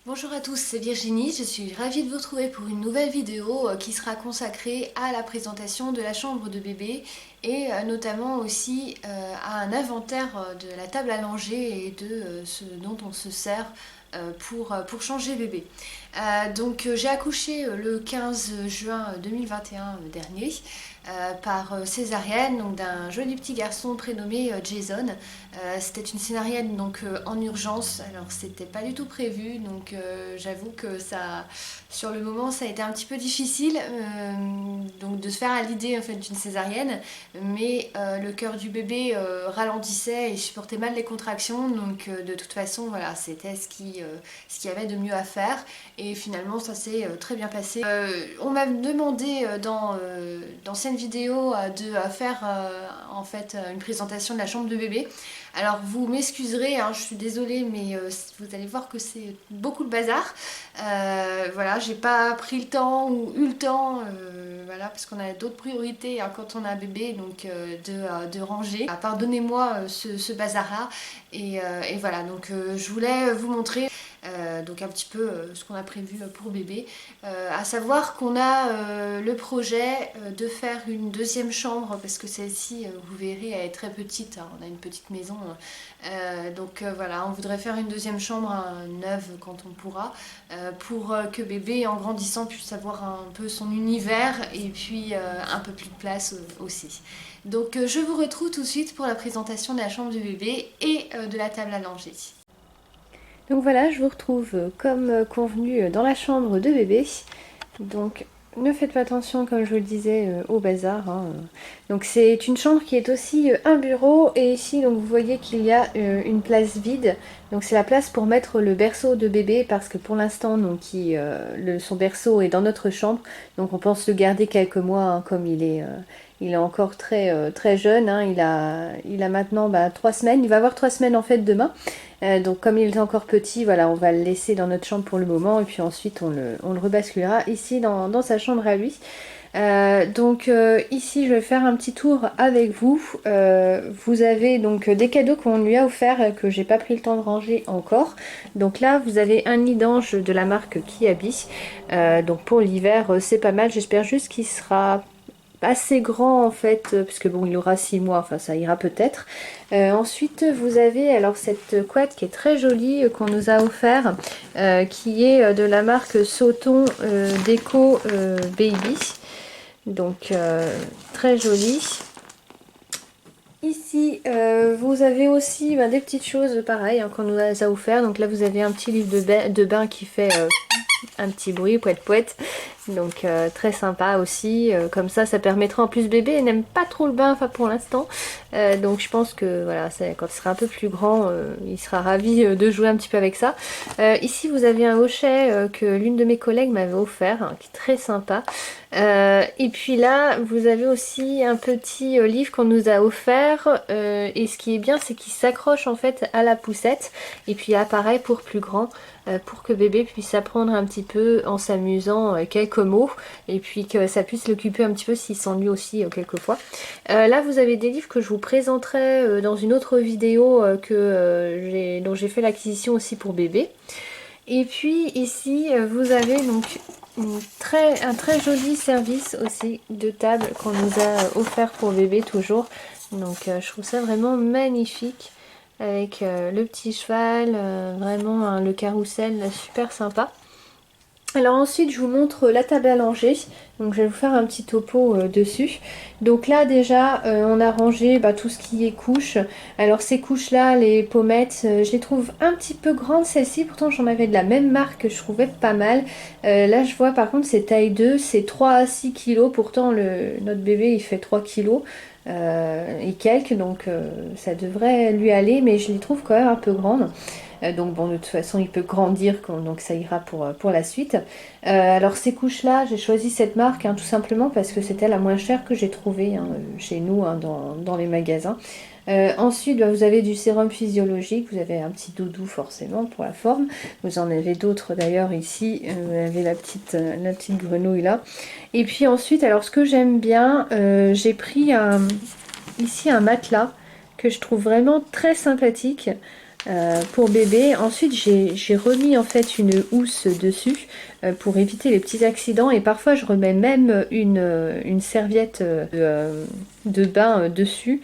Bonjour à tous, c'est Virginie, je suis ravie de vous retrouver pour une nouvelle vidéo qui sera consacrée à la présentation de la chambre de bébé et notamment aussi à un inventaire de la table à langer et de ce dont on se sert pour changer bébé. J'ai accouché le 15 juin 2021 dernier par césarienne, donc d'un joli petit garçon prénommé Jason. C'était une césarienne en urgence, alors c'était pas du tout prévu, j'avoue que ça, sur le moment, ça a été un petit peu difficile donc de se faire à l'idée en fait d'une césarienne, mais le cœur du bébé ralentissait et supportait mal les contractions, de toute façon voilà, c'était ce qu'il y avait de mieux à faire et finalement ça s'est très bien passé. On m'a demandé dans d'anciennes vidéos de faire en fait une présentation de la chambre de bébé. Alors vous m'excuserez, hein, je suis désolée, mais vous allez voir que c'est beaucoup de bazar. Voilà, j'ai pas pris le temps ou eu le temps, voilà, parce qu'on a d'autres priorités hein, quand on a un bébé, de ranger. Ah, pardonnez-moi ce bazar-là. Et voilà, je voulais vous montrer donc un petit peu ce qu'on a prévu pour bébé. À savoir qu'on a le projet de faire une deuxième chambre parce que celle-ci, vous verrez, elle est très petite. Hein, on a une petite maison. Voilà, on voudrait faire une deuxième chambre neuve quand on pourra pour que bébé en grandissant puisse avoir un peu son univers et puis un peu plus de place aussi. Je vous retrouve tout de suite pour la présentation de la chambre du bébé et de la table à langer. Donc voilà, je vous retrouve comme convenu dans la chambre de bébé. Donc ne faites pas attention, comme je vous le disais, au bazar. Hein. Donc c'est une chambre qui est aussi un bureau. Et ici, donc vous voyez qu'il y a une place vide. Donc c'est la place pour mettre le berceau de bébé parce que pour l'instant, son berceau est dans notre chambre. Donc on pense le garder quelques mois hein, comme il est encore très jeune. Hein. Il a maintenant 3 semaines. Il va avoir 3 semaines en fait demain. Donc comme il est encore petit, voilà, on va le laisser dans notre chambre pour le moment et puis ensuite on le rebasculera ici dans sa chambre à lui. Ici je vais faire un petit tour avec vous. Vous avez donc des cadeaux qu'on lui a offerts que j'ai pas pris le temps de ranger encore. Donc là vous avez un nid d'ange de la marque Kiabi. Donc pour l'hiver c'est pas mal. J'espère juste qu'il sera assez grand en fait, puisque bon il aura 6 mois, enfin ça ira peut-être. Ensuite vous avez alors cette couette qui est très jolie qu'on nous a offert, qui est de la marque Sauton Déco Baby. Très jolie. Ici, vous avez aussi des petites choses pareilles hein, qu'on nous a offert. Donc là, vous avez un petit livre de bain qui fait un petit bruit, poète poète. Très sympa aussi. Comme ça permettra en plus bébé. Il n'aime pas trop le bain, enfin pour l'instant. Je pense que voilà, quand il sera un peu plus grand, il sera ravi de jouer un petit peu avec ça. Ici, vous avez un hochet que l'une de mes collègues m'avait offert, hein, qui est très sympa. Et puis là, vous avez aussi un petit livre qu'on nous a offert. Et ce qui est bien, c'est qu'il s'accroche en fait à la poussette. Et puis là, pareil pour plus grand, pour que bébé puisse apprendre un petit peu en s'amusant quelques mots. Et puis que ça puisse l'occuper un petit peu s'il s'ennuie aussi quelquefois. Là, vous avez des livres que je vous présenterai dans une autre vidéo dont j'ai fait l'acquisition aussi pour bébé. Et puis ici, vous avez donc un très joli service aussi de table qu'on nous a offert pour bébé toujours. Je trouve ça vraiment magnifique avec le petit cheval, vraiment hein, le carrousel super sympa. Alors ensuite je vous montre la table à langer, donc je vais vous faire un petit topo dessus. Donc là déjà on a rangé tout ce qui est couches. Alors ces couches là, les pommettes, je les trouve un petit peu grandes celles-ci, pourtant j'en avais de la même marque que je trouvais pas mal. Là je vois par contre c'est taille 2, c'est 3 à 6 kilos, pourtant notre bébé il fait 3 kilos. Et quelques, ça devrait lui aller, mais je les trouve quand même un peu grandes. De toute façon il peut grandir, donc ça ira pour la suite. Alors ces couches là, j'ai choisi cette marque hein, tout simplement parce que c'était la moins chère que j'ai trouvée hein, chez nous hein, dans les magasins. Ensuite vous avez du sérum physiologique, vous avez un petit doudou forcément pour la forme, vous en avez d'autres d'ailleurs ici, vous avez la petite grenouille là. Et puis ensuite, alors ce que j'aime bien, j'ai pris ici un matelas que je trouve vraiment très sympathique. pour bébé. Ensuite j'ai remis en fait une housse dessus pour éviter les petits accidents, et parfois je remets même une serviette de bain dessus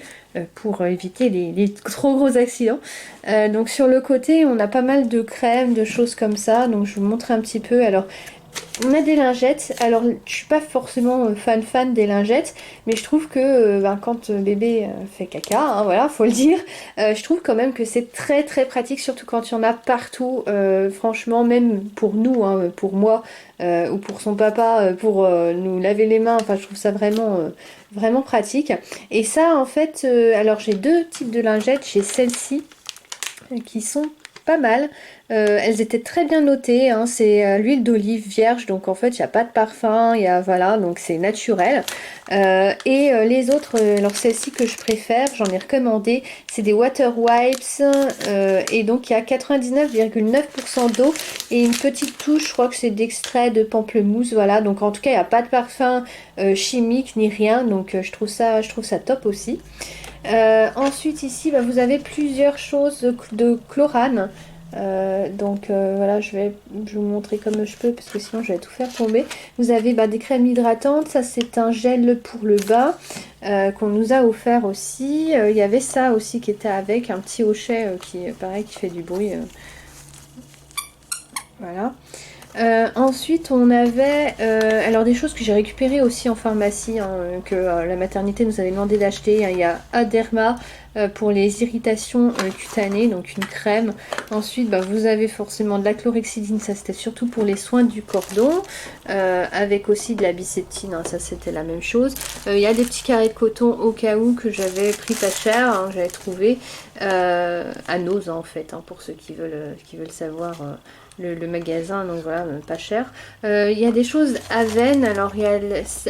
pour éviter les trop gros accidents. Donc sur le côté on a pas mal de crèmes, de choses comme ça, donc je vous montre un petit peu. Alors on a des lingettes. Alors je suis pas forcément fan des lingettes, mais je trouve que quand bébé fait caca, hein, voilà, faut le dire, je trouve quand même que c'est très très pratique, surtout quand il y en a partout. Franchement, même pour nous, hein, pour moi ou pour son papa, pour nous laver les mains, enfin je trouve ça vraiment vraiment pratique. Et ça en fait, alors j'ai deux types de lingettes. J'ai celle-ci qui sont pas mal. Elles étaient très bien notées, hein. C'est l'huile d'olive vierge, donc en fait il n'y a pas de parfum, il y a, voilà, donc c'est naturel. Les autres, alors celle-ci que je préfère, j'en ai recommandé, c'est des water wipes, et donc il y a 99,9% d'eau et une petite touche, je crois que c'est d'extrait de pamplemousse, voilà, donc en tout cas il n'y a pas de parfum chimique ni rien, donc je trouve ça top aussi. Ensuite ici vous avez plusieurs choses de chlorane. Voilà, je vais vous montrer comme je peux parce que sinon je vais tout faire tomber. Vous avez des crèmes hydratantes, ça c'est un gel pour le bain qu'on nous a offert aussi. Il y avait ça aussi qui était avec un petit hochet qui pareil qui fait du bruit. Voilà. Ensuite on avait alors des choses que j'ai récupérées aussi en pharmacie, hein, que la maternité nous avait demandé d'acheter. Il y a Aderma pour les irritations cutanées, donc une crème. Ensuite vous avez forcément de la chlorhexidine, ça c'était surtout pour les soins du cordon, avec aussi de la bicéptine, hein, ça c'était la même chose. Il y a des petits carrés de coton au cas où que j'avais pris pas cher, hein, j'avais trouvé à Nose en fait, hein, pour ceux qui veulent savoir le magasin, donc voilà, pas cher. Il y a des choses Aven, alors il y a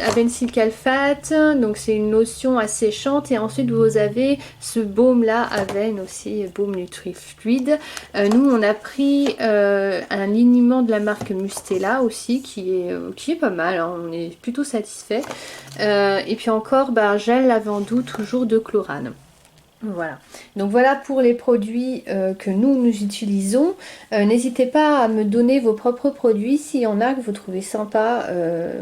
Aven Silcalfate, donc c'est une lotion asséchante, et ensuite vous avez ce baume là Aven aussi, baume Nutrifluide. Nous on a pris un liniment de la marque Mustela aussi qui est pas mal, hein, on est plutôt satisfait. Et puis encore gel lavandou toujours de chlorane. Voilà, donc voilà pour les produits que nous utilisons. N'hésitez pas à me donner vos propres produits s'il y en a que vous trouvez sympa.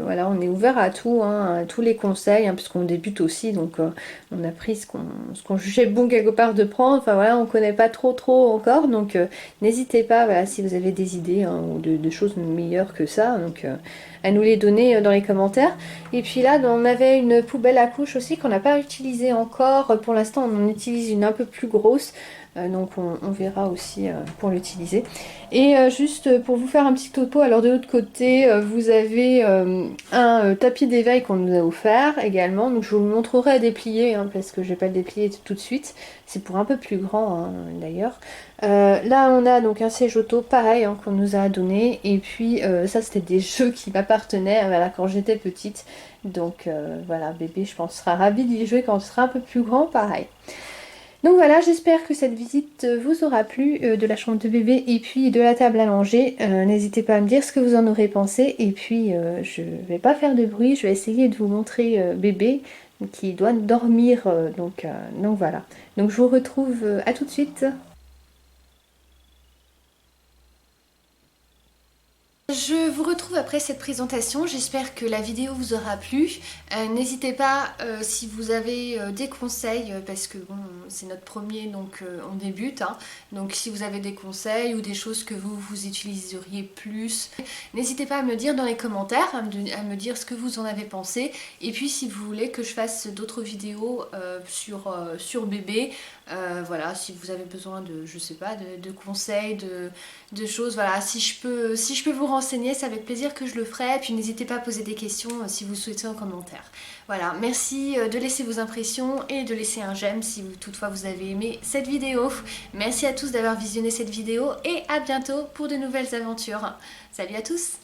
Voilà, on est ouvert à tout, hein, à tous les conseils, hein, puisqu'on débute aussi, donc on a pris ce qu'on jugeait bon quelque part de prendre. Enfin voilà, on connaît pas trop encore, donc n'hésitez pas, voilà, si vous avez des idées, hein, ou de choses meilleures que ça, donc à nous les donner dans les commentaires. Et puis là on avait une poubelle à couches aussi qu'on n'a pas utilisée encore. Pour l'instant on en utilise une un peu plus grosse, donc on verra aussi pour l'utiliser. Et juste pour vous faire un petit topo, alors de l'autre côté vous avez un tapis d'éveil qu'on nous a offert également, donc je vous le montrerai à déplier, hein, parce que je vais pas le déplier tout de suite, c'est pour un peu plus grand, hein, d'ailleurs. Là on a donc un siège auto pareil, hein, qu'on nous a donné, et puis ça c'était des jeux qui m'appartenaient, voilà, quand j'étais petite, donc voilà, bébé je pense sera ravi d'y jouer quand il sera un peu plus grand, pareil. Donc voilà, j'espère que cette visite vous aura plu, de la chambre de bébé et puis de la table à langer. N'hésitez pas à me dire ce que vous en aurez pensé, et puis je vais pas faire de bruit, je vais essayer de vous montrer bébé qui doit dormir, donc voilà. Donc je vous retrouve à tout de suite. Je vous retrouve après cette présentation, j'espère que la vidéo vous aura plu. N'hésitez pas si vous avez des conseils, parce que bon, c'est notre premier, donc on débute, hein. Donc si vous avez des conseils ou des choses que vous utiliseriez plus, n'hésitez pas à me dire dans les commentaires, à me dire ce que vous en avez pensé. Et puis si vous voulez que je fasse d'autres vidéos sur bébé, voilà, si vous avez besoin de, je sais pas, de conseils, de choses, voilà, si je peux vous renseigner, c'est avec plaisir que je le ferai. Puis n'hésitez pas à poser des questions si vous souhaitez en commentaire. Voilà, merci de laisser vos impressions et de laisser un j'aime si toutefois vous avez aimé cette vidéo. Merci à tous d'avoir visionné cette vidéo et à bientôt pour de nouvelles aventures. Salut à tous!